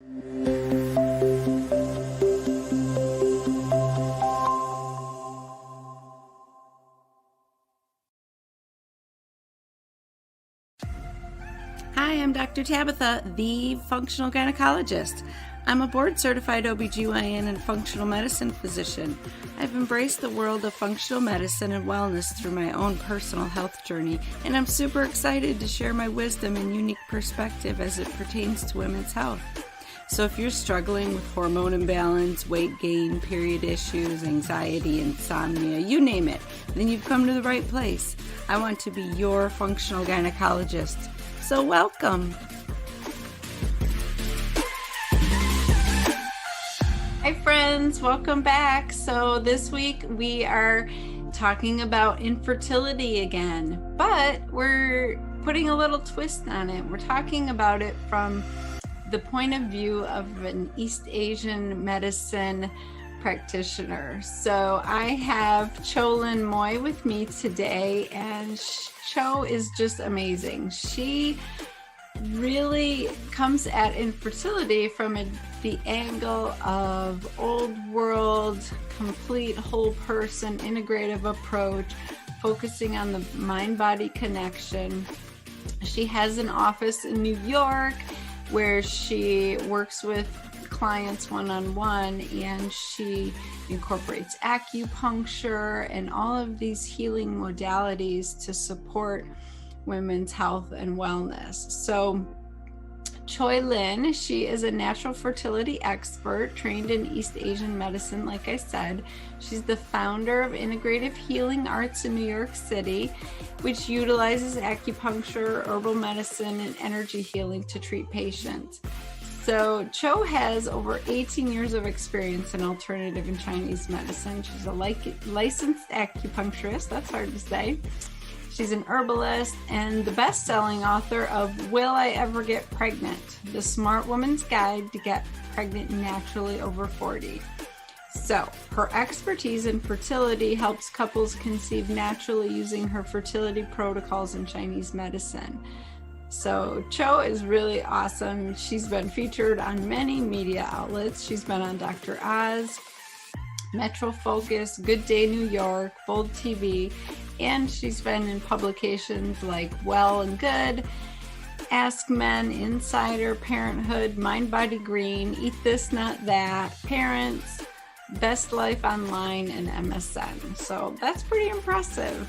Hi, I'm Dr. Tabatha, the functional gynecologist. I'm a board-certified OBGYN and functional medicine physician. I've embraced the world of functional medicine and wellness through my own personal health journey, and I'm super excited to share my wisdom and unique perspective as it pertains to women's health. So if you're struggling with hormone imbalance, weight gain, period issues, anxiety, insomnia, you name it, then you've come to the right place. I want to be your functional gynecologist. So welcome. Hi friends, welcome back. So this week we are talking about infertility again, but we're putting a little twist on it. We're talking about it from the point of view of an East Asian medicine practitioner. So I have Cho-Lin Moy with me today, and Cho is just amazing. She really comes at infertility from the angle of old world, complete whole person, integrative approach, focusing on the mind-body connection. She has an office in New York where she works with clients one-on-one, and she incorporates acupuncture and all of these healing modalities to support women's health and wellness. So Cho-Lin, she is a natural fertility expert trained in East Asian medicine, like I said. She's the founder of Integrative Healing Arts in New York City, which utilizes acupuncture, herbal medicine, and energy healing to treat patients. So Cho has over 18 years of experience in alternative and Chinese medicine. She's a licensed acupuncturist, that's hard to say. She's an herbalist and the best-selling author of Will I Ever Get Pregnant? The Smart Woman's Guide to Get Pregnant Naturally Over 40. So her expertise in fertility helps couples conceive naturally using her fertility protocols in Chinese medicine. So Cho is really awesome. She's been featured on many media outlets. She's been on Dr. Oz, Metro Focus, Good Day New York, Bold TV, and she's been in publications like Well and Good, Ask Men, Insider, Parenthood, Mind Body Green, Eat This Not That, Parents, Best Life Online, and MSN. So that's pretty impressive.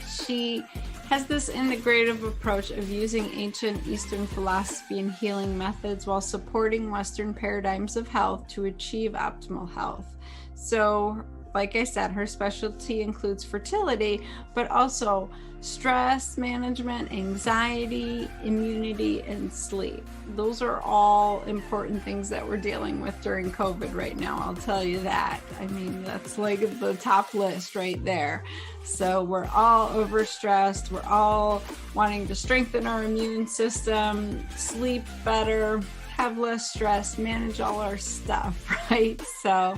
She has this integrative approach of using ancient Eastern philosophy and healing methods while supporting Western paradigms of health to achieve optimal health. So, like I said, her specialty includes fertility, but also stress management, anxiety, immunity, and sleep. Those are all important things that we're dealing with during COVID right now, I'll tell you that. I mean, that's like the top list right there. So we're all overstressed. We're all wanting to strengthen our immune system, sleep better, have less stress, manage all our stuff, right? So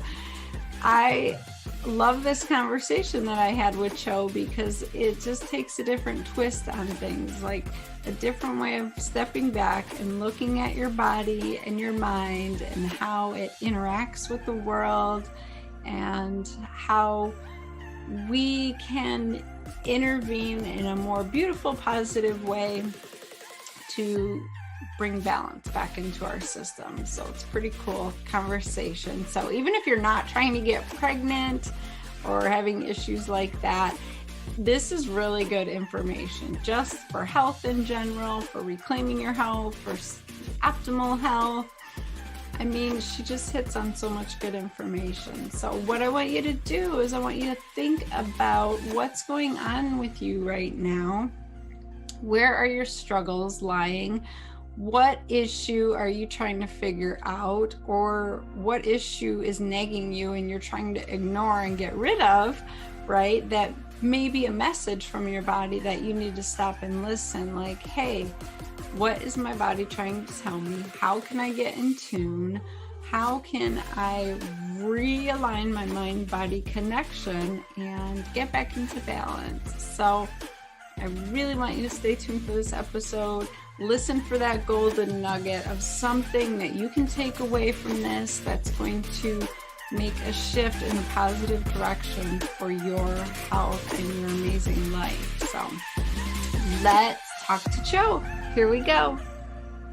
I love this conversation that I had with Cho because it just takes a different twist on things, like a different way of stepping back and looking at your body and your mind and how it interacts with the world and how we can intervene in a more beautiful, positive way to bring balance back into our system. So it's a pretty cool conversation. So even if you're not trying to get pregnant or having issues like that, this is really good information just for health in general, for reclaiming your health, for optimal health. I mean, she just hits on so much good information. So what I want you to do is I want you to think about what's going on with you right now. Where are your struggles lying? What issue are you trying to figure out, or what issue is nagging you and you're trying to ignore and get rid of, right? That may be a message from your body that you need to stop and listen, like, hey, what is my body trying to tell me? How can I get in tune? How can I realign my mind-body connection and get back into balance? So I really want you to stay tuned for this episode. listen for that golden nugget of something that you can take away from this that's going to make a shift in a positive direction for your health and your amazing life. So let's talk to Cho. Here we go.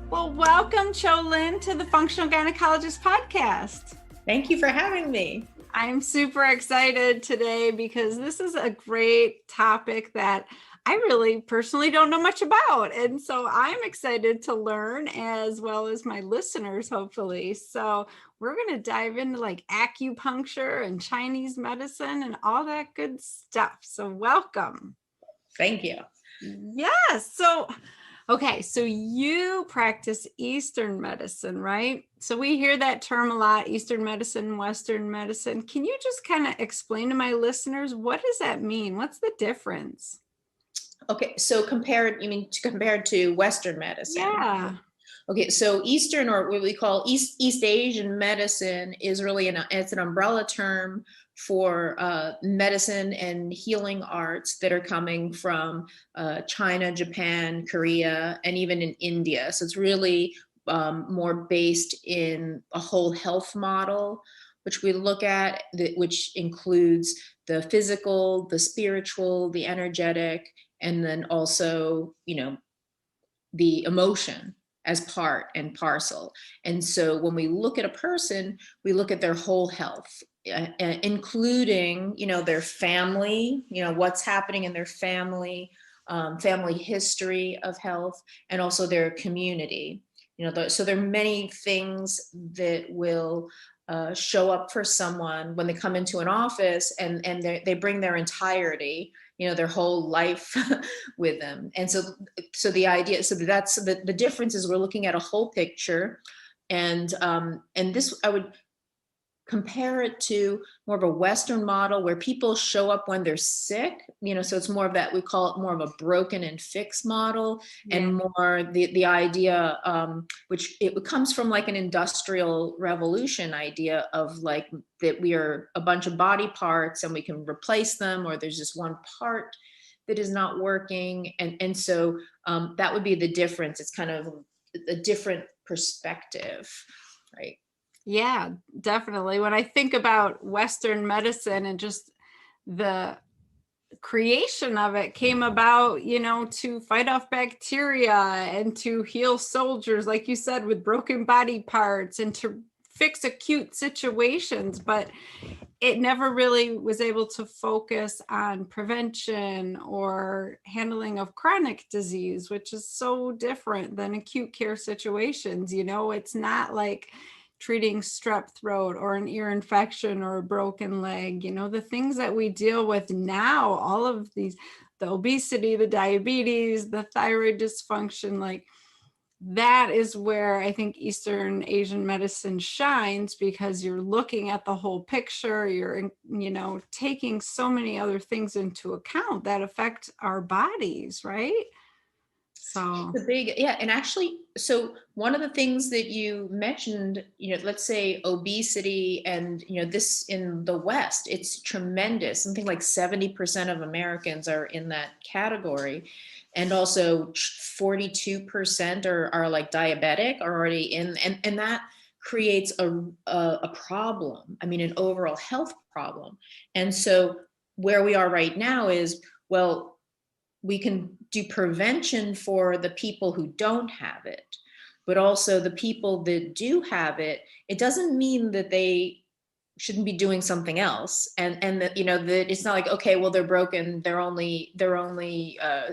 Well, welcome, Cho-Lin, to the Functional Gynecologist podcast. Thank you for having me. I'm super excited today because this is a great topic that I really personally don't know much about. And so I'm excited to learn, as well as my listeners, hopefully. So we're going to dive into like acupuncture and Chinese medicine and all that good stuff. So welcome. Thank you. Yes. So you practice Eastern medicine, right? So we hear that term a lot, Eastern medicine, Western medicine. Can you just kind of explain to my listeners, what does that mean? What's the difference? Okay, so compared to Western medicine? Yeah. Okay, so Eastern, or what we call East Asian medicine, is really it's an umbrella term for medicine and healing arts that are coming from China, Japan, Korea, and even in India. So it's really more based in a whole health model, which we look at, which includes the physical, the spiritual, the energetic, and then also, the emotion as part and parcel. And so when we look at a person, we look at their whole health, including, their family, what's happening in their family, family history of health, and also their community. So there are many things that will show up for someone when they come into an office, and they bring their entirety, their whole life with them. And so the idea, so that's the difference, is we're looking at a whole picture. And this, I would compare it to more of a Western model where people show up when they're sick, so it's more of that, we call it more of a broken and fixed model. Yeah. And more the idea, which it comes from like an industrial revolution idea of like that we are a bunch of body parts and we can replace them, or there's just one part that is not working. And so that would be the difference. It's kind of a different perspective, right? Yeah, definitely. When I think about Western medicine and just the creation of it came about, to fight off bacteria and to heal soldiers, like you said, with broken body parts, and to fix acute situations, but it never really was able to focus on prevention or handling of chronic disease, which is so different than acute care situations. It's not like treating strep throat or an ear infection or a broken leg. The things that we deal with now, all of these, the obesity, the diabetes, the thyroid dysfunction, like that is where I think Eastern Asian medicine shines, because you're looking at the whole picture. You're, taking so many other things into account that affect our bodies, right? So the big, yeah. And actually, so one of the things that you mentioned, let's say obesity, and, this in the West, it's tremendous. Something like 70% of Americans are in that category. And also 42% are like diabetic, are already in, and that creates a problem. I mean, an overall health problem. And so where we are right now is, well, we can do prevention for the people who don't have it, but also the people that do have it. It doesn't mean that they shouldn't be doing something else, and that, that it's not like, okay, well, they're broken, their only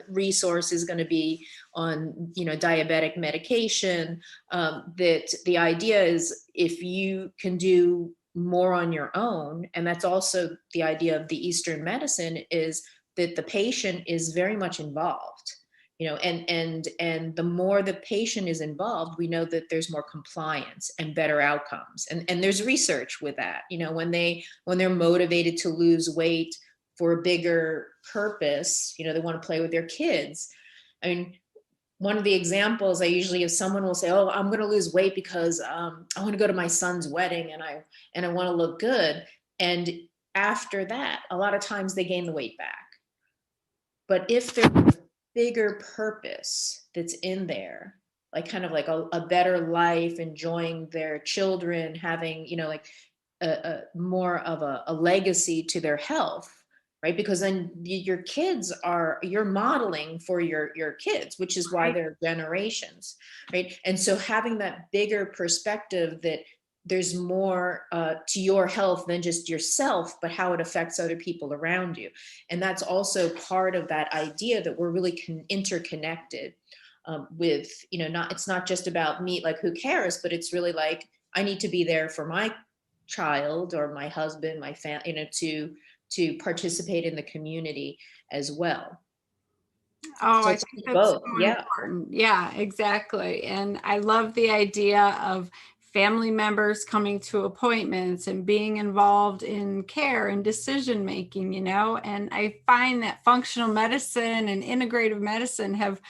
resource is going to be on, diabetic medication. That the idea is, if you can do more on your own, and that's also the idea of the Eastern medicine, is that the patient is very much involved, and the more the patient is involved, we know that there's more compliance and better outcomes. And there's research with that, when they're motivated to lose weight for a bigger purpose, they want to play with their kids. I mean, one of the examples I usually give, someone will say, oh, I'm going to lose weight because I want to go to my son's wedding and I want to look good. And after that, a lot of times they gain the weight back. But if there's a bigger purpose, that's in there, like kind of like a better life, enjoying their children, having, like a more of a legacy to their health, right? Because then your kids you're modeling for your kids, which is why Right. they're generations, right? And so having that bigger perspective that there's more to your health than just yourself, but how it affects other people around you. And that's also part of that idea that we're really interconnected, with, not, it's not just about me, like who cares, but it's really like, I need to be there for my child or my husband, my family, to participate in the community as well. Oh, So I it's think that's both. so Yeah. important. Yeah, exactly. And I love the idea of family members coming to appointments and being involved in care and decision making, And I find that functional medicine and integrative medicine have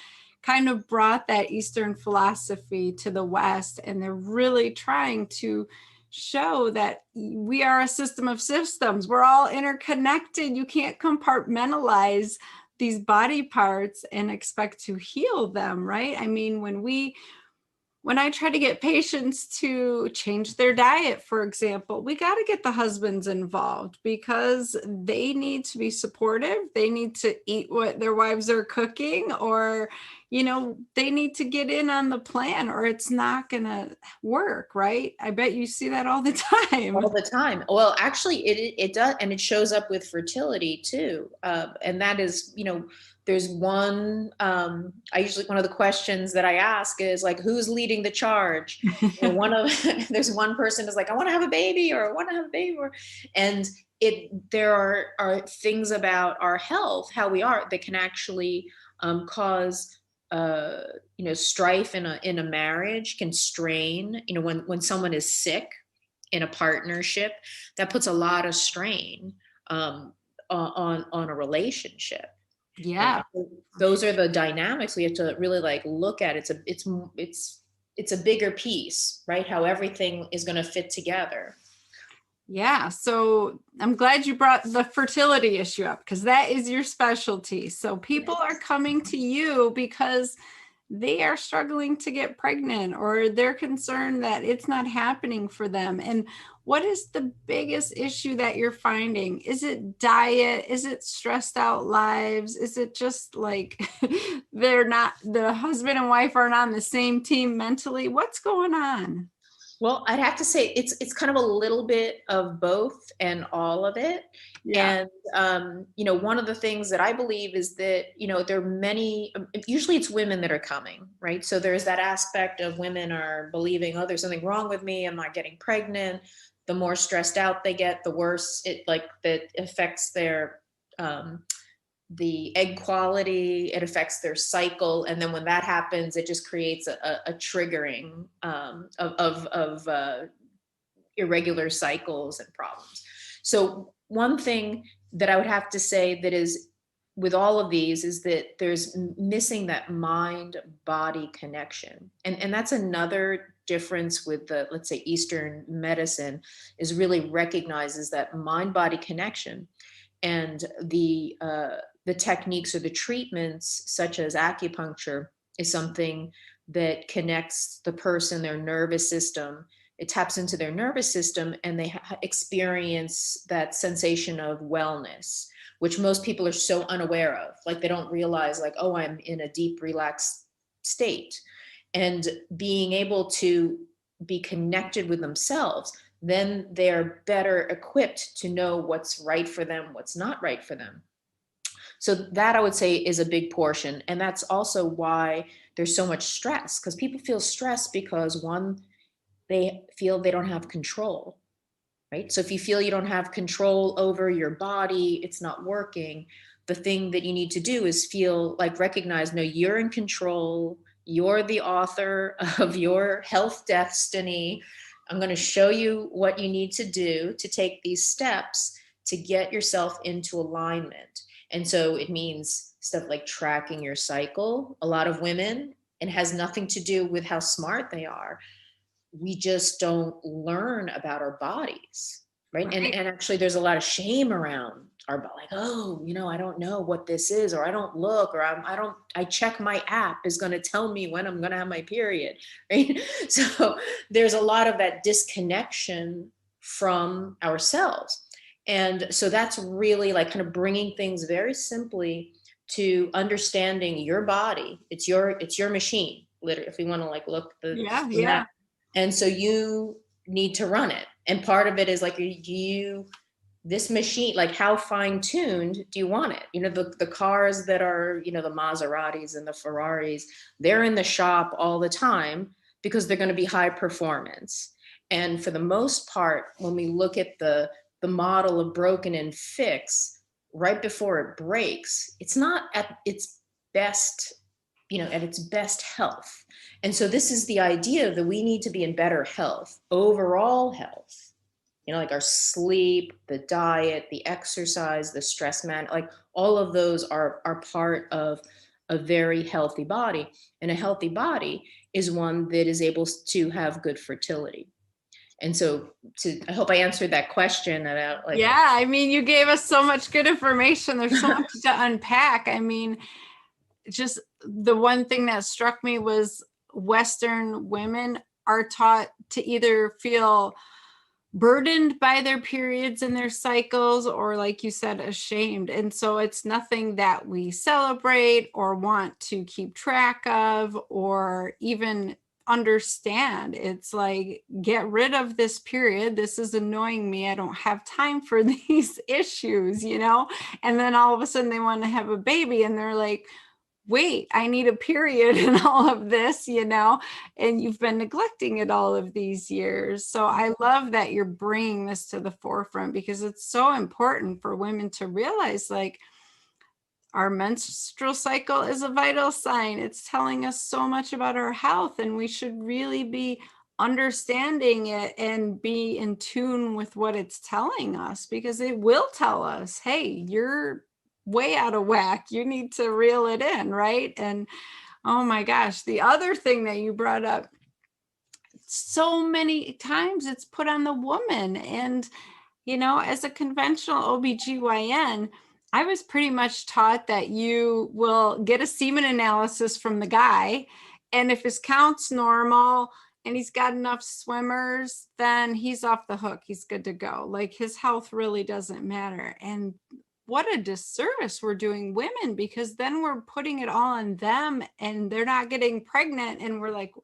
kind of brought that Eastern philosophy to the West, and they're really trying to show that we are a system of systems. We're all interconnected. You can't compartmentalize these body parts and expect to heal them, right? I mean, when I try to get patients to change their diet, for example, we got to get the husbands involved because they need to be supportive. They need to eat what their wives are cooking, or, they need to get in on the plan, or it's not going to work, right? I bet you see that all the time. All the time. Well, actually, it does, and it shows up with fertility too. And that is, there's one. I usually, one of the questions that I ask is like, who's leading the charge? One of there's one person is like, I want to have a baby, or I want to have a baby, and there are things about our health, how we are, that can actually cause strife in a marriage, can strain, when someone is sick in a partnership, that puts a lot of strain on a relationship. And Yeah. those are the dynamics we have to really like look at. It's a bigger piece, right? How everything is going to fit together. Yeah, so I'm glad you brought the fertility issue up because that is your specialty. So people are coming to you because they are struggling to get pregnant, or they're concerned that it's not happening for them. And what is the biggest issue that you're finding? Is it diet? Is it stressed out lives? Is it just like the husband and wife aren't on the same team mentally? What's going on? Well, I'd have to say it's kind of a little bit of both and all of it. Yeah. And one of the things that I believe is that, there are many, usually it's women that are coming, right? So there's that aspect of women are believing, oh, there's something wrong with me, I'm not getting pregnant. The more stressed out they get, the worse it, like, that affects their the egg quality, it affects their cycle, and then when that happens, it just creates a triggering of irregular cycles and problems. So one thing that I would have to say that is with all of these is that there's missing that mind body connection, and that's another difference with the, let's say, Eastern medicine, is really recognizes that mind body connection. And the techniques or the treatments such as acupuncture is something that connects the person, their nervous system. It taps into their nervous system, and they experience that sensation of wellness, which most people are so unaware of. Like, they don't realize, like, oh, I'm in a deep relaxed state. And being able to be connected with themselves, then they're better equipped to know what's right for them, what's not right for them. So that, I would say, is a big portion. And that's also why there's so much stress, because people feel stressed because, one, they feel they don't have control, right? So if you feel you don't have control over your body, it's not working. The thing that you need to do is feel like, recognize, no, you're in control. You're the author of your health destiny. I'm going to show you what you need to do to take these steps to get yourself into alignment. And so it means stuff like tracking your cycle. A lot of women, it has nothing to do with how smart they are. We just don't learn about our bodies, right? Right. And actually, there's a lot of shame around are like, oh, I don't know what this is, or I don't look, or I check my app is going to tell me when I'm going to have my period, right? So there's a lot of that disconnection from ourselves. And so that's really like kind of bringing things very simply to understanding your body. It's your machine, literally, if we want to like look Yeah, from that. yeah. And so you need to run it. And part of it is like this machine, like how fine-tuned do you want it? The cars that are, the Maseratis and the Ferraris, they're in the shop all the time because they're going to be high performance. And for the most part, when we look at the model of broken and fix, right before it breaks, it's not at its best, at its best health. And so this is the idea that we need to be in better health, overall health, like our sleep, the diet, the exercise, the stress like all of those are part of a very healthy body. And a healthy body is one that is able to have good fertility. And so I hope I answered that question about like. Yeah, I mean, you gave us so much good information. There's so much to unpack. I mean, just the one thing that struck me was Western women are taught to either feel burdened by their periods and their cycles, or like you said, ashamed. And so it's nothing that we celebrate or want to keep track of or even understand. It's like, get rid of this period. This is annoying me. I don't have time for these issues, And then all of a sudden they want to have a baby and they're like, wait, I need a period and all of this, and you've been neglecting it all of these years. So I love that you're bringing this to the forefront, because it's so important for women to realize, like, our menstrual cycle is a vital sign. It's telling us so much about our health, and we should really be understanding it and be in tune with what it's telling us, because it will tell us, hey, you're way out of whack. You need to reel it in, right? And oh my gosh, the other thing that you brought up, so many times it's put on the woman. And, as a conventional OBGYN, I was pretty much taught that you will get a semen analysis from the guy. And if his count's normal and he's got enough swimmers, then he's off the hook. He's good to go. Like, his health really doesn't matter. And what a disservice we're doing women, because then we're putting it all on them and they're not getting pregnant. And we're like,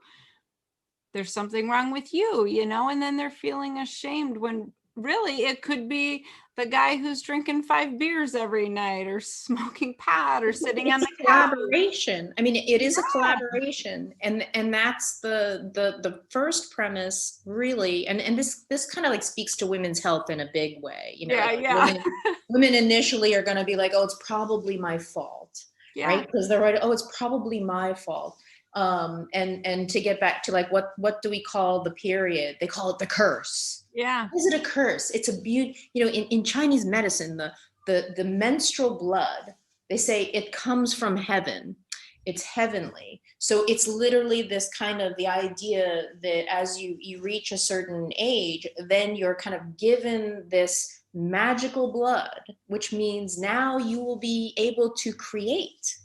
there's something wrong with you, and then they're feeling ashamed, when really it could be the guy who's drinking 5 beers every night, or smoking pot, or sitting on the couch. Collaboration. I mean, it is a collaboration, and that's the first premise, really. And this kind of like speaks to women's health in a big way. Yeah. Women initially are going to be like, oh, it's probably my fault, right? Because they're right. Oh, it's probably my fault. And to get back to like what do we call the period? They call it the curse. Yeah. Is it a curse? It's a beauty. In Chinese medicine, the menstrual blood, they say it comes from heaven. It's heavenly. So it's literally this kind of the idea that as you reach a certain age, then you're kind of given this magical blood, which means now you will be able to create,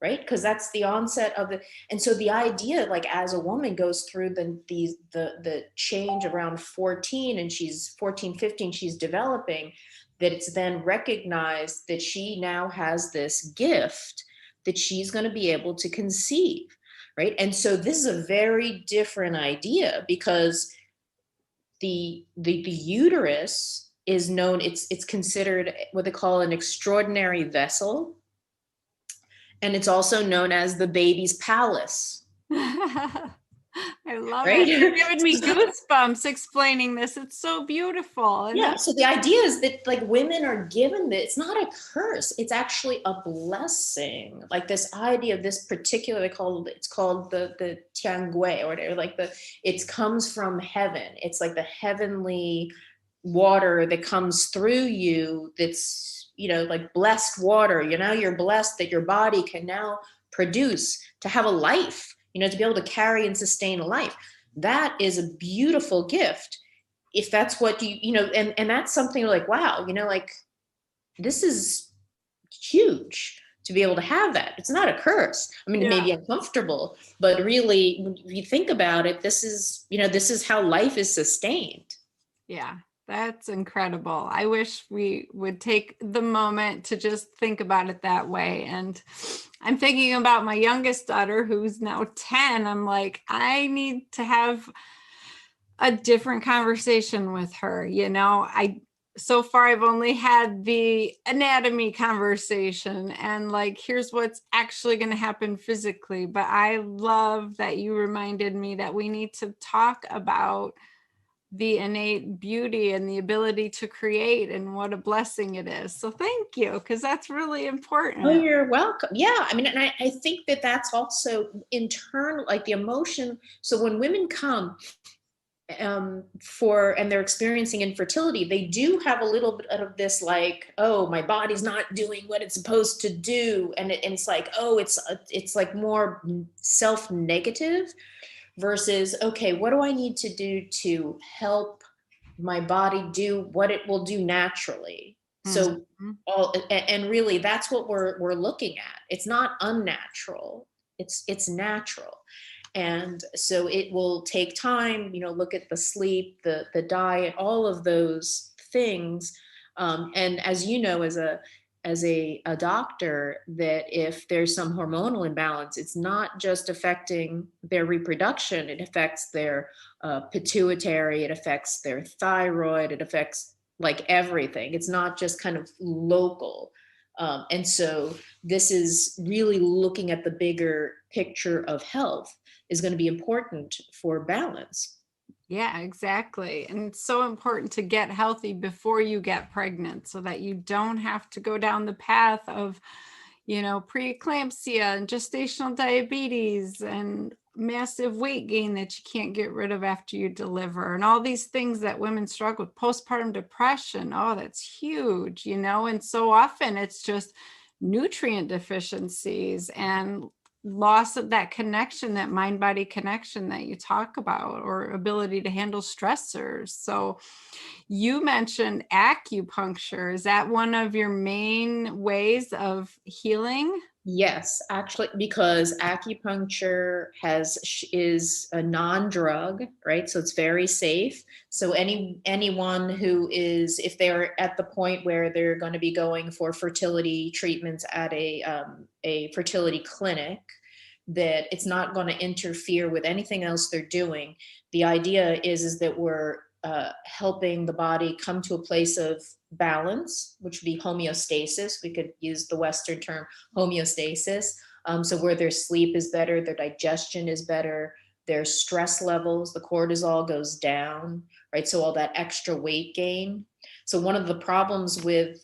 right? Because that's the onset of the. And so the idea, like, as a woman goes through the change around 14, and she's 14, 15, she's developing, that it's then recognized that she now has this gift that she's going to be able to conceive, right? And so this is a very different idea, because the uterus is known, it's considered what they call an extraordinary vessel. And it's also known as the baby's palace. I love it. You're giving me goosebumps explaining this. It's so beautiful. And so the idea is that, like, women are given this. It's not a curse. It's actually a blessing. Like, this idea of this particular, it's called the tiangui, or whatever. Like, it comes from heaven. It's like the heavenly water that comes through you. That's, like blessed water. You're blessed that your body can now produce to have a life. To be able to carry and sustain a life. That is a beautiful gift. If that's what and that's something like, wow, like, this is huge to be able to have that. It's not a curse. I mean, it may be uncomfortable, but really, when you think about it, this is, this is how life is sustained. Yeah, that's incredible. I wish we would take the moment to just think about it that way. And I'm thinking about my youngest daughter, who's now 10. I'm like, I need to have a different conversation with her. So far I've only had the anatomy conversation and like, here's what's actually going to happen physically. But I love that you reminded me that we need to talk about the innate beauty and the ability to create and what a blessing it is. So thank you, because that's really important. Oh, you're welcome. Yeah. I mean, and I think that that's also internal, like the emotion. So when women come, and they're experiencing infertility, they do have a little bit of this, like, oh, my body's not doing what it's supposed to do, and it's like, oh, it's like more self-negative versus, okay, what do I need to do to help my body do what it will do naturally? So and really, that's what we're looking at. It's not unnatural, it's natural. And so it will take time, look at the sleep, the diet, all of those things. And as you know, as a doctor, that if there's some hormonal imbalance, it's not just affecting their reproduction, it affects their pituitary, it affects their thyroid, it affects like everything. It's not just kind of local. And so this is really looking at the bigger picture of health is going to be important for balance. Yeah, exactly. And it's so important to get healthy before you get pregnant so that you don't have to go down the path of, preeclampsia and gestational diabetes and massive weight gain that you can't get rid of after you deliver, and all these things that women struggle with. Postpartum depression, oh, that's huge, and so often it's just nutrient deficiencies and loss of that connection, that mind body connection that you talk about, or ability to handle stressors. So you mentioned acupuncture. Is that one of your main ways of healing? Yes, actually, because acupuncture is a non-drug, right? So it's very safe. So anyone who is, if they're at the point where they're going to be going for fertility treatments at a fertility clinic, that it's not going to interfere with anything else they're doing. The idea is that we're helping the body come to a place of balance, which would be homeostasis. We could use the Western term homeostasis. So where their sleep is better, their digestion is better, their stress levels, the cortisol goes down, right? So all that extra weight gain. So one of the problems with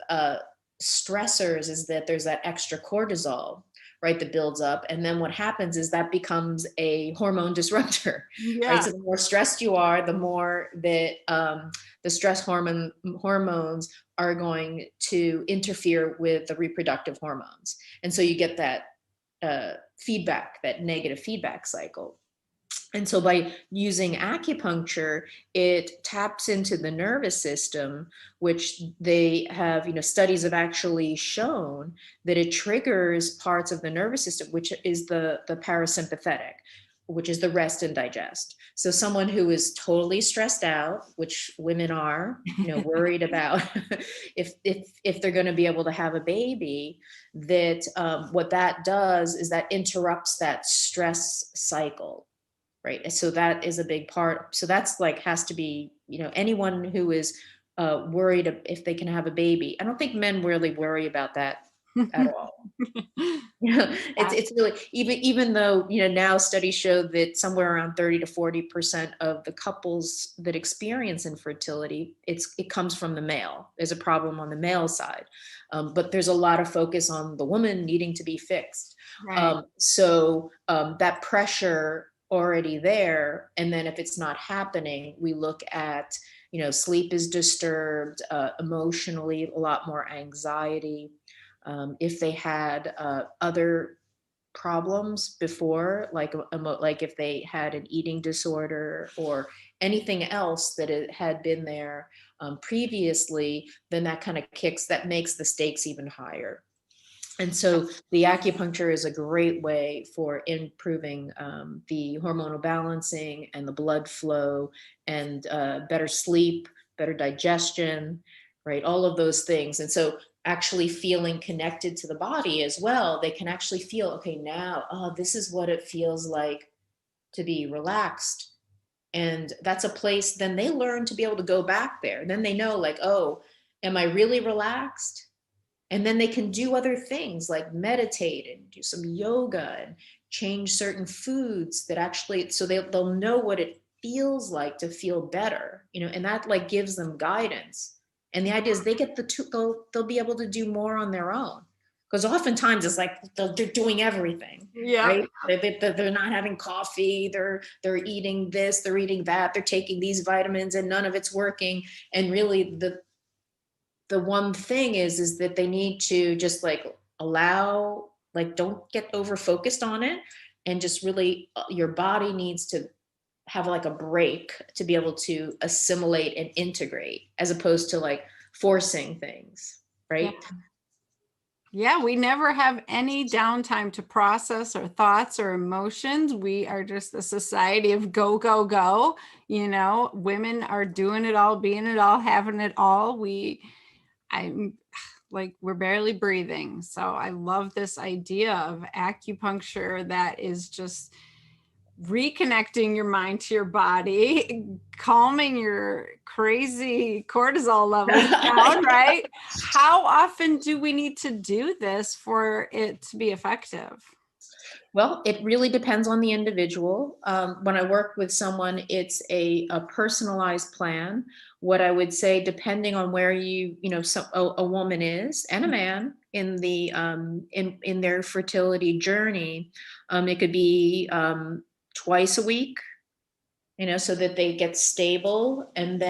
stressors is that there's that extra cortisol, right, that builds up. And then what happens is that becomes a hormone disruptor, right? So the more stressed you are, the more that the stress hormones are going to interfere with the reproductive hormones. And so you get that feedback, that negative feedback cycle. And so by using acupuncture, it taps into the nervous system, which they have, studies have actually shown that it triggers parts of the nervous system, which is the parasympathetic, which is the rest and digest. So someone who is totally stressed out, which women are, worried about if they're going to be able to have a baby, that what that does is that interrupts that stress cycle. Right. So that is a big part. So that's like, has to be, anyone who is worried if they can have a baby. I don't think men really worry about that at all. It's really, even though, now studies show that somewhere around 30 to 40% of the couples that experience infertility, it comes from the male. There's a problem on the male side. But there's a lot of focus on the woman needing to be fixed. Right. So that pressure already there. And then if it's not happening, we look at, sleep is disturbed, emotionally, a lot more anxiety. If they had other problems before, like if they had an eating disorder or anything else that it had been there previously, then that makes the stakes even higher. And so the acupuncture is a great way for improving the hormonal balancing and the blood flow and better sleep, better digestion, right? All of those things. And so actually feeling connected to the body as well, they can actually feel, okay, now, oh, this is what it feels like to be relaxed. And that's a place, then they learn to be able to go back there. Then they know, like, oh, am I really relaxed? And then they can do other things like meditate and do some yoga and change certain foods that actually, so they'll know what it feels like to feel better, and that like gives them guidance. And the idea is they get they'll be able to do more on their own. Because oftentimes it's like they're doing everything, Yeah. right? They're not having coffee, they're eating this, they're eating that, they're taking these vitamins and none of it's working. And really the one thing is that they need to just like allow, like, don't get over focused on it, and just really your body needs to have like a break to be able to assimilate and integrate, as opposed to like forcing things, Yeah. right? Yeah, we never have any downtime to process our thoughts or emotions. We are just a society of go, go, go. Women are doing it all, being it all, having it all. I'm like, we're barely breathing. So I love this idea of acupuncture that is just reconnecting your mind to your body, calming your crazy cortisol levels down, right? How often do we need to do this for it to be effective? Well, it really depends on the individual. When I work with someone, it's a personalized plan. What I would say, depending on where a woman is and a man in the in their fertility journey, it could be twice a week, so that they get stable. And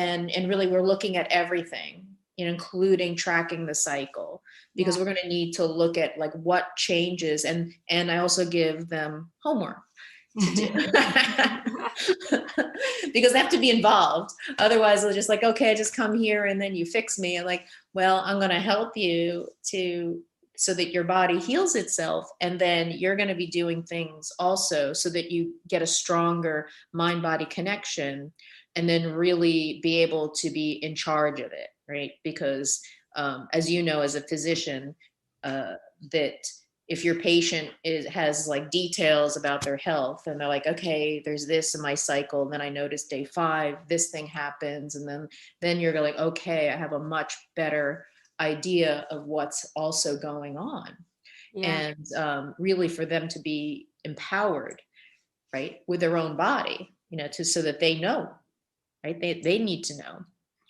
really we're looking at everything, including tracking the cycle, because Yeah. we're going to need to look at like what changes. And I also give them homework to do because they have to be involved. Otherwise they're just like, okay, just come here and then you fix me. And like, well, I'm going to help you so that your body heals itself. And then you're going to be doing things also so that you get a stronger mind body connection, and then really be able to be in charge of it, right? Because as you know, as a physician, that if your patient has like details about their health, and they're like, okay, there's this in my cycle, and then I noticed day 5 this thing happens, and then you're like, okay, I have a much better idea of what's also going on. Yeah. And really for them to be empowered, right, with their own body, so that they know, right? They need to know.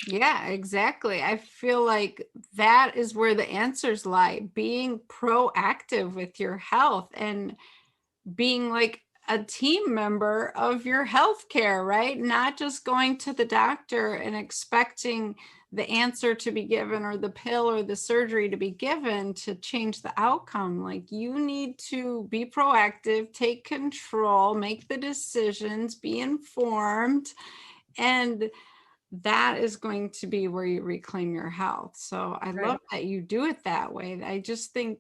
Yeah, exactly. I feel like that is where the answers lie, being proactive with your health and being like a team member of your healthcare, right? Not just going to the doctor and expecting the answer to be given or the pill or the surgery to be given to change the outcome. Like, you need to be proactive, take control, make the decisions, be informed, and that is going to be where you reclaim your health. So I Right. love that you do it that way. I just think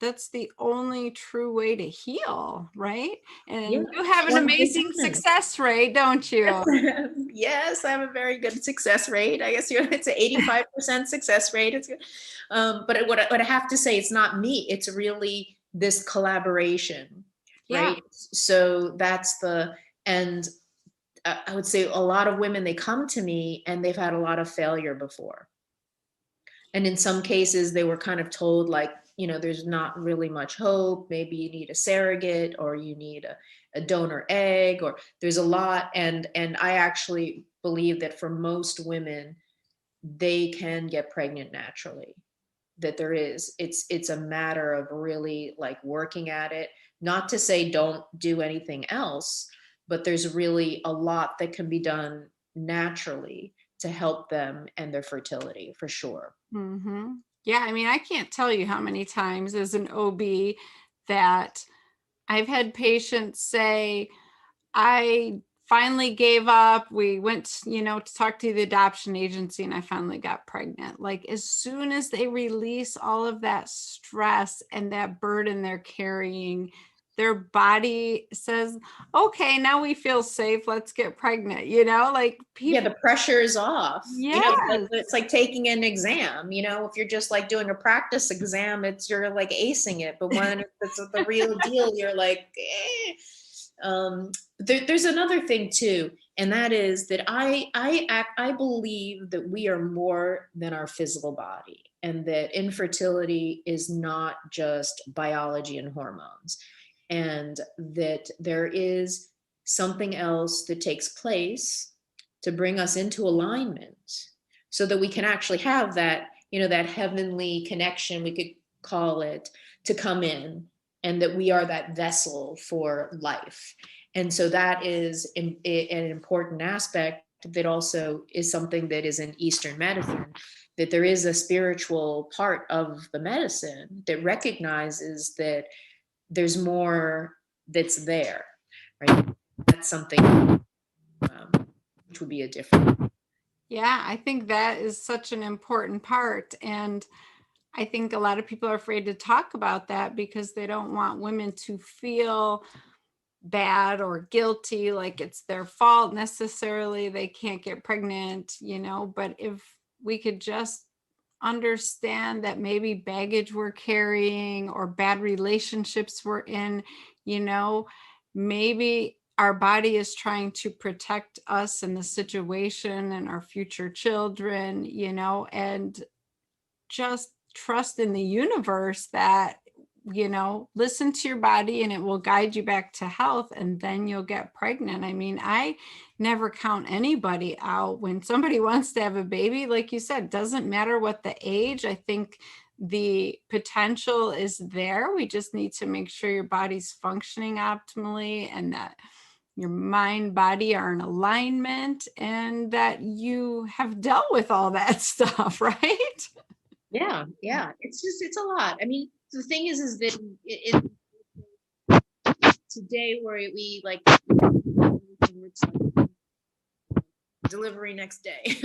that's the only true way to heal, right? Yeah, And you have an amazing 100%. success rate, don't you? Yes, I have a very good success rate. I guess it's an 85% success rate. It's good. But what I have to say, it's not me. It's really this collaboration, Yeah. right? So and I would say a lot of women, they come to me and they've had a lot of failure before. And in some cases, they were kind of told, like, there's not really much hope. Maybe you need a surrogate, or you need a donor egg, or there's a lot. And I actually believe that for most women, they can get pregnant naturally. That it's a matter of really like working at it. Not to say don't do anything else, but there's really a lot that can be done naturally to help them and their fertility, for sure. Yeah. I mean, I can't tell you how many times as an OB that I've had patients say, I finally gave up. We went, to talk to the adoption agency and I finally got pregnant. Like as soon as they release all of that stress and that burden they're carrying, their body says, okay, now we feel safe. Let's get pregnant. Like Yeah, people, the pressure is off. yes, It's like taking an exam. If you're just like doing a practice exam, you're like acing it. But when it's the real deal, you're like, eh. There's another thing too, and that is that I believe that we are more than our physical body, and that infertility is not just biology and hormones, and that there is something else that takes place to bring us into alignment so that we can actually have that, that heavenly connection, we could call it, to come in, and that we are that vessel for life. And so that is an important aspect that also is something that is in Eastern medicine, that there is a spiritual part of the medicine that recognizes that there's more that's there, right? That's something which would be a different. yeah, I think that is such an important part. And I think a lot of people are afraid to talk about that because they don't want women to feel bad or guilty, like it's their fault necessarily. They can't get pregnant, but if we could just understand that maybe baggage we're carrying or bad relationships we're in, you know, maybe our body is trying to protect us in the situation and our future children, and just trust in the universe that, listen to your body and it will guide you back to health and then you'll get pregnant. I mean, I never count anybody out when somebody wants to have a baby. Like you said, doesn't matter what the age. I think the potential is there. We just need to make sure your body's functioning optimally and that your mind body are in alignment and that you have dealt with all that stuff, right? Yeah, it's a lot. I mean, the thing is that today where we like it's like delivery next day.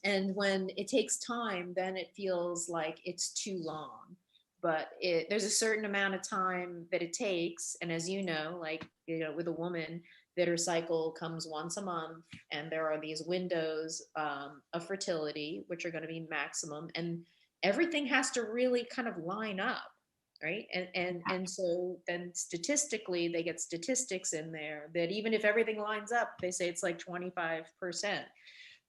And when it takes time, then it feels like it's too long. But there's a certain amount of time that it takes. And as you know, like, with a woman, that her cycle comes once a month, and there are these windows of fertility, which are going to be maximum. And everything has to really kind of line up. Right. And so then statistically, they get statistics in there that even if everything lines up, they say it's like 25%.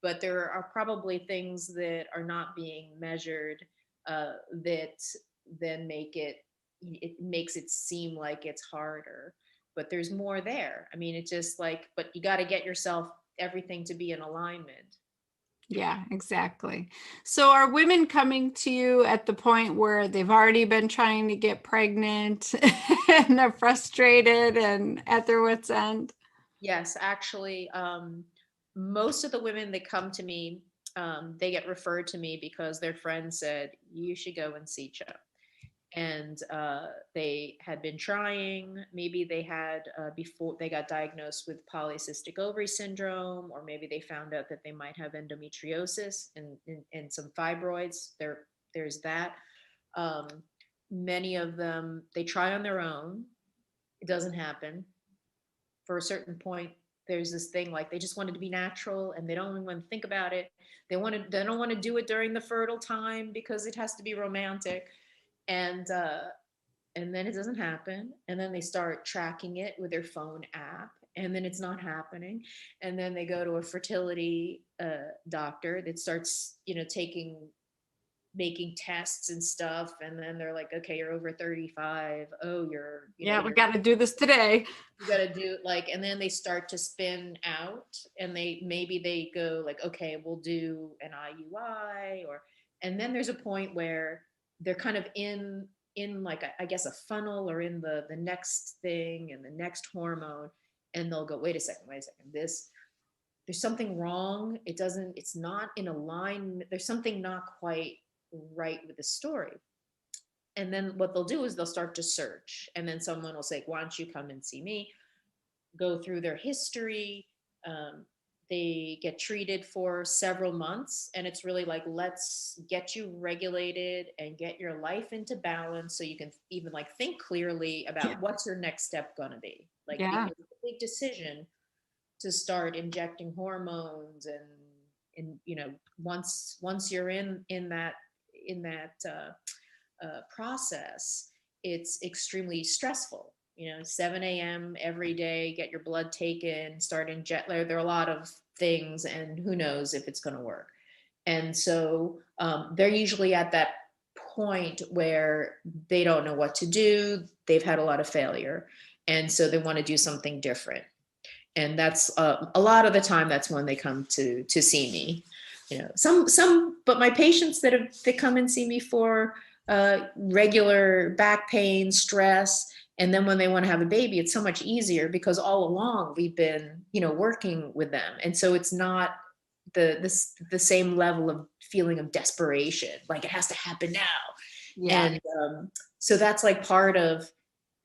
But there are probably things that are not being measured that then it makes it seem like it's harder. But there's more there. I mean, it's just like, but you got to get yourself everything to be in alignment. Yeah, exactly. So are women coming to you at the point where they've already been trying to get pregnant and they're frustrated and at their wits' end? Yes, actually, most of the women that come to me, they get referred to me because their friend said, you should go and see Cho. And they had been trying, maybe they had, before they got diagnosed with polycystic ovary syndrome, or maybe they found out that they might have endometriosis and some fibroids. There's that. Um, Many of them, they try on their own. It doesn't happen. For a certain point, there's this thing like they just wanted to be natural and they don't even want to think about it. They don't want to do it during the fertile time because it has to be romantic. And uh and then it doesn't happen, and then they start tracking it with their phone app, and then it's not happening, and then they go to a fertility doctor that starts, taking making tests and stuff, and then they're like, okay, you're over 35. Oh, Yeah, we got to do this today. you got to do like, and then they start to spin out, and they go like, okay, we'll do an IUI, or, and then there's a point where they're kind of in like I guess a funnel, or in the next thing and the next hormone, and they'll go, wait a second, this, there's something wrong, it's not in a line, there's something not quite right with the story. And then what they'll do is they'll start to search. And then someone will say, why don't you come and see me? Go through their history. They get treated for several months. And it's really like, let's get you regulated and get your life into balance so you can even like think clearly about what's your next step going to be. Like, Yeah. because it's a big decision to start injecting hormones and once you're in that process, it's extremely stressful. 7 a.m. every day, get your blood taken, start inject. There are a lot of things, and who knows if it's going to work. And so they're usually at that point where they don't know what to do. They've had a lot of failure, and so they want to do something different. And that's a lot of the time, that's when they come to see me. But my patients that come and see me for regular back pain, stress, and then when they want to have a baby, it's so much easier because all along we've been, working with them. And so it's not the same level of feeling of desperation, like it has to happen now. Yeah. And so that's like part of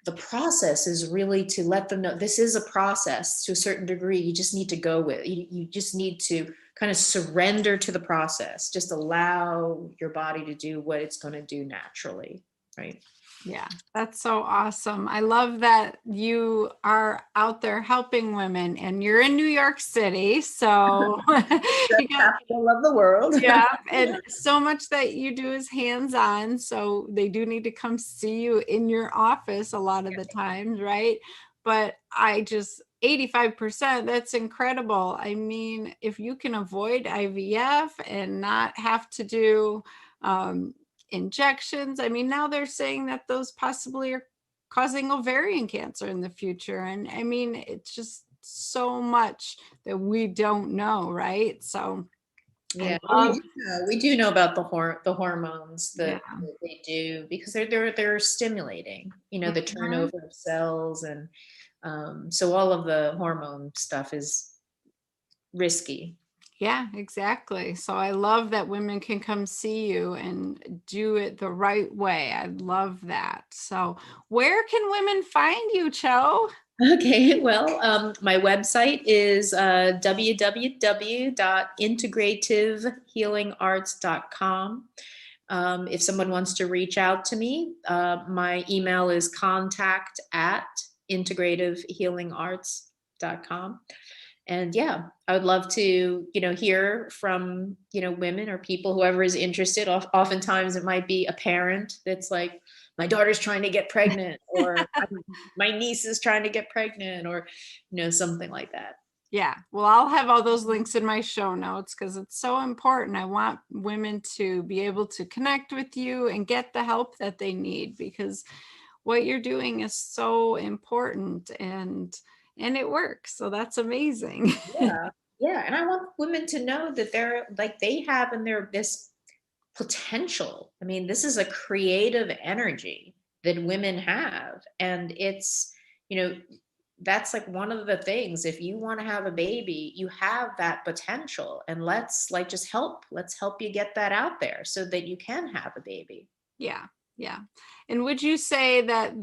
the process, is really to let them know this is a process to a certain degree. You just need to go with it. You just need to kind of surrender to the process. Just allow your body to do what it's going to do naturally. Right. Yeah, that's so awesome. I love that you are out there helping women, and you're in New York City. So the capital of the world. Yeah. And so much that you do is hands-on. So they do need to come see you in your office a lot of the times, right? But 85%, that's incredible. I mean, if you can avoid IVF and not have to do injections. I mean, now they're saying that those possibly are causing ovarian cancer in the future. And I mean, it's just so much that we don't know, right? So yeah, we do know about the hormones that they do, because they're stimulating, the turnover of cells, and so all of the hormone stuff is risky. Yeah, exactly. So I love that women can come see you and do it the right way. I love that. So where can women find you, Cho? Okay, well, my website is www.integrativehealingarts.com. If someone wants to reach out to me, my email is contact@integrativehealingarts.com. And yeah, I would love to, hear from, women or people, whoever is interested. Oftentimes it might be a parent that's like, my daughter's trying to get pregnant, or my niece is trying to get pregnant, or, something like that. Yeah. Well, I'll have all those links in my show notes because it's so important. I want women to be able to connect with you and get the help that they need, because what you're doing is so important, and it works. So that's amazing. Yeah. And I want women to know that they have in their this potential. I mean, this is a creative energy that women have. And it's, that's like one of the things. If you want to have a baby, you have that potential. And let's help you get that out there so that you can have a baby. Yeah. Yeah. And would you say that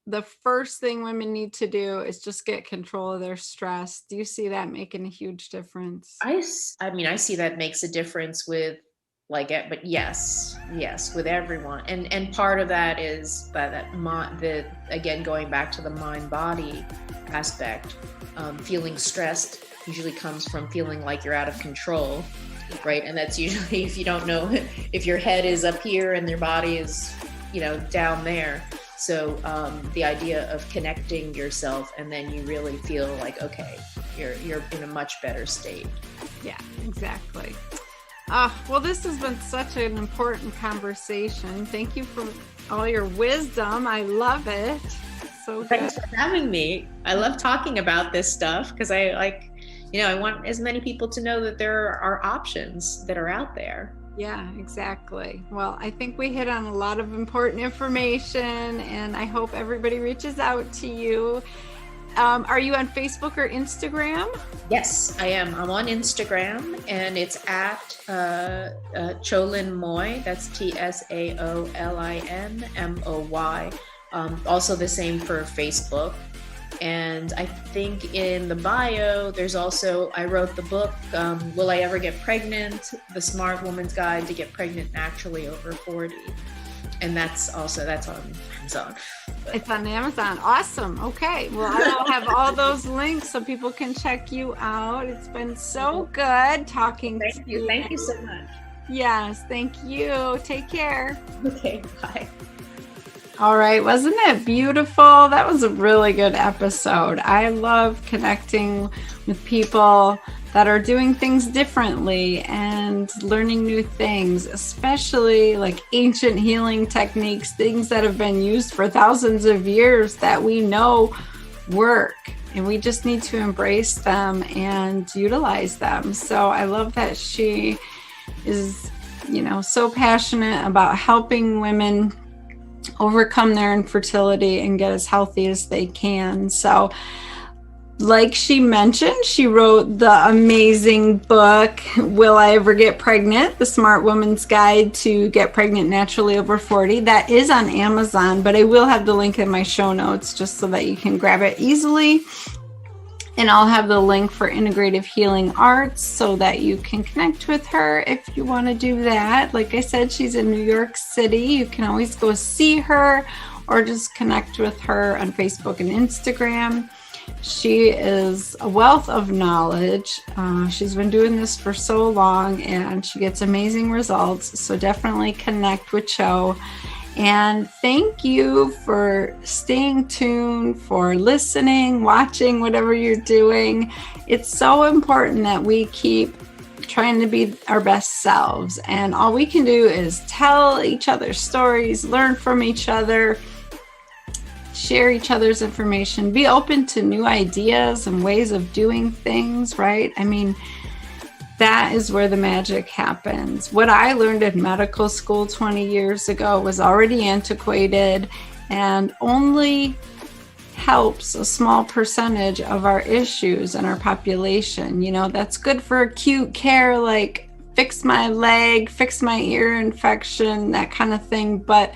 the first thing women need to do is just get control of their stress? Do you see that making a huge difference? I see that makes a difference with but yes, with everyone. And part of that is again, going back to the mind body aspect, feeling stressed usually comes from feeling like you're out of control, right? And that's usually, if you don't know, if your head is up here and your body is, down there. So the idea of connecting yourself, and then you really feel like, okay, you're in a much better state. Yeah, exactly. Well, this has been such an important conversation. Thank you for all your wisdom. I love it. So good. Thanks for having me. I love talking about this stuff because I want as many people to know that there are options that are out there. Yeah, exactly. Well, I think we hit on a lot of important information, and I hope everybody reaches out to you. Are you on Facebook or Instagram? Yes, I am. I'm on Instagram, and it's at Cho-Lin Moy. That's TSAOLINMOY. Also the same for Facebook. And I think in the bio, there's also, I wrote the book, Will I Ever Get Pregnant? The Smart Woman's Guide to Get Pregnant Naturally Over 40. And that's on Amazon. It's on Amazon. Awesome. Okay. Well, I will have all those links so people can check you out. It's been so good talking to you. Thank you so much. Yes. Thank you. Take care. Okay. Bye. All right. Wasn't it beautiful? That was a really good episode. I love connecting with people that are doing things differently and learning new things, especially like ancient healing techniques, things that have been used for thousands of years that we know work, and we just need to embrace them and utilize them. So I love that she is, so passionate about helping women overcome their infertility and get as healthy as they can. So like she mentioned, she wrote the amazing book, Will I Ever Get Pregnant? The Smart Woman's Guide to Get Pregnant Naturally Over 40. That is on Amazon, but I will have the link in my show notes just so that you can grab it easily. And I'll have the link for Integrative Healing Arts so that you can connect with her if you want to do that. Like I said, she's in New York City. You can always go see her or just connect with her on Facebook and Instagram. She is a wealth of knowledge. She's been doing this for so long and she gets amazing results. So definitely connect with Cho. And thank you for staying tuned, for listening, watching, whatever you're doing. It's so important that we keep trying to be our best selves. And all we can do is tell each other stories, learn from each other, share each other's information, be open to new ideas and ways of doing things, right? I mean, that is where the magic happens. What I learned in medical school 20 years ago was already antiquated and only helps a small percentage of our issues in our population. That's good for acute care, like fix my leg, fix my ear infection, that kind of thing. But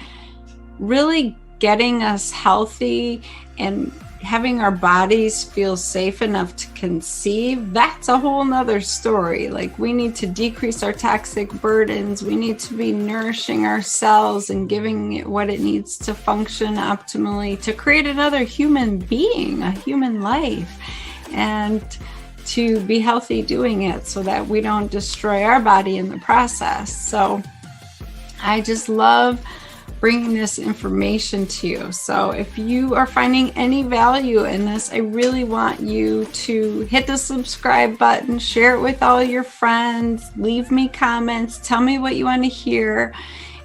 really getting us healthy and having our bodies feel safe enough to conceive, that's a whole nother story. Like, we need to decrease our toxic burdens. We need to be nourishing our cells and giving it what it needs to function optimally to create another human being, a human life, and to be healthy doing it so that we don't destroy our body in the process. So I just love bringing this information to you. So if you are finding any value in this, I really want you to hit the subscribe button, share it with all your friends, leave me comments, tell me what you want to hear.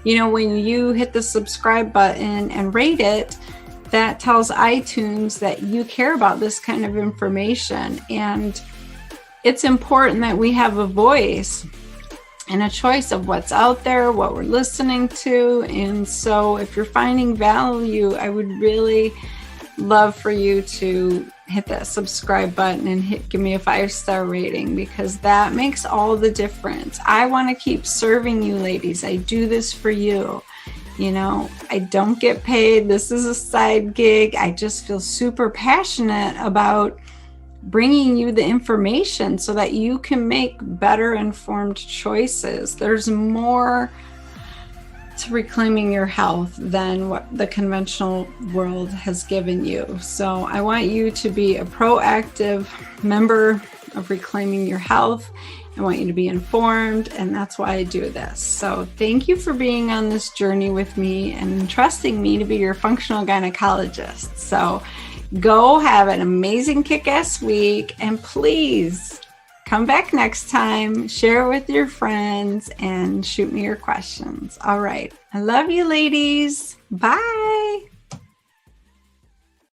When you hit the subscribe button and rate it, that tells iTunes that you care about this kind of information. And it's important that we have a voice and a choice of what's out there, what we're listening to. And so if you're finding value, I would really love for you to hit that subscribe button and give me a 5-star rating, because that makes all the difference. I want to keep serving you ladies. I do this for you. I don't get paid. This is a side gig. I just feel super passionate about bringing you the information so that you can make better informed choices. There's more to reclaiming your health than what the conventional world has given you. So I want you to be a proactive member of reclaiming your health. I want you to be informed, and that's why I do this. So thank you for being on this journey with me and trusting me to be your functional gynecologist. So go have an amazing kick-ass week, and please come back next time, share it with your friends, and shoot me your questions. All right. I love you, ladies. Bye.